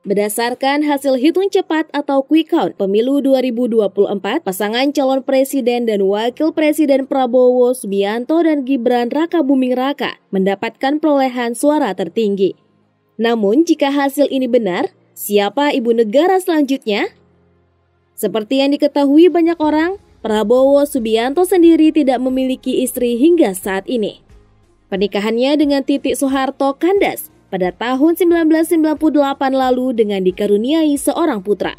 Berdasarkan hasil hitung cepat atau quick count pemilu 2024, pasangan calon presiden dan wakil presiden Prabowo Subianto dan Gibran Rakabuming Raka mendapatkan perolehan suara tertinggi. Namun jika hasil ini benar, siapa ibu negara selanjutnya? Seperti yang diketahui banyak orang, Prabowo Subianto sendiri tidak memiliki istri hingga saat ini. Pernikahannya dengan Titik Soeharto kandas pada tahun 1998 lalu dengan dikaruniai seorang putra.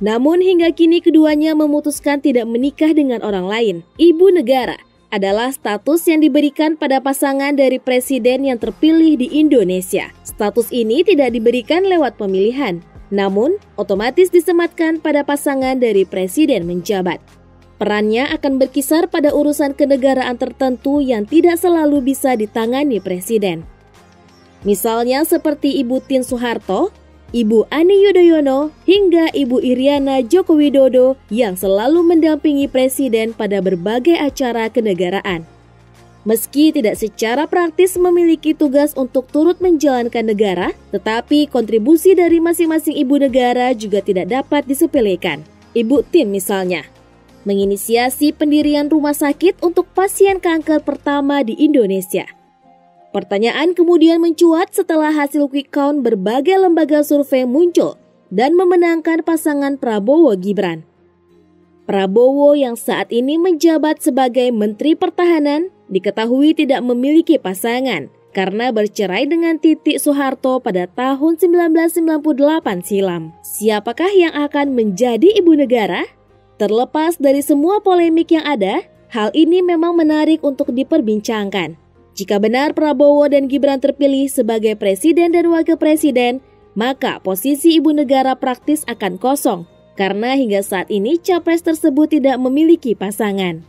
Namun hingga kini keduanya memutuskan tidak menikah dengan orang lain. Ibu negara adalah status yang diberikan pada pasangan dari presiden yang terpilih di Indonesia. Status ini tidak diberikan lewat pemilihan, namun otomatis disematkan pada pasangan dari presiden menjabat. Perannya akan berkisar pada urusan kenegaraan tertentu yang tidak selalu bisa ditangani presiden. Misalnya seperti Ibu Tien Soeharto, Ibu Ani Yudhoyono, hingga Ibu Iriana Joko Widodo yang selalu mendampingi presiden pada berbagai acara kenegaraan. Meski tidak secara praktis memiliki tugas untuk turut menjalankan negara, tetapi kontribusi dari masing-masing ibu negara juga tidak dapat disepelekan. Ibu Tien misalnya menginisiasi pendirian rumah sakit untuk pasien kanker pertama di Indonesia. Pertanyaan kemudian mencuat setelah hasil quick count berbagai lembaga survei muncul dan memenangkan pasangan Prabowo-Gibran. Prabowo yang saat ini menjabat sebagai Menteri Pertahanan diketahui tidak memiliki pasangan karena bercerai dengan Titik Soeharto pada tahun 1998 silam. Siapakah yang akan menjadi ibu negara? Terlepas dari semua polemik yang ada, hal ini memang menarik untuk diperbincangkan. Jika benar Prabowo dan Gibran terpilih sebagai presiden dan wakil presiden, maka posisi ibu negara praktis akan kosong, karena hingga saat ini capres tersebut tidak memiliki pasangan.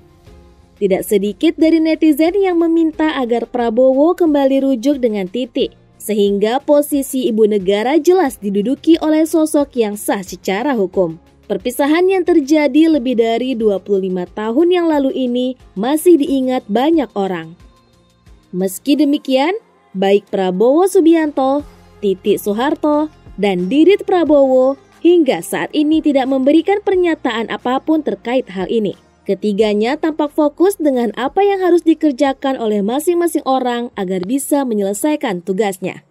Tidak sedikit dari netizen yang meminta agar Prabowo kembali rujuk dengan Titik, sehingga posisi ibu negara jelas diduduki oleh sosok yang sah secara hukum. Perpisahan yang terjadi lebih dari 25 tahun yang lalu ini masih diingat banyak orang. Meski demikian, baik Prabowo Subianto, Titik Soeharto, dan Didit Prabowo hingga saat ini tidak memberikan pernyataan apapun terkait hal ini. Ketiganya tampak fokus dengan apa yang harus dikerjakan oleh masing-masing orang agar bisa menyelesaikan tugasnya.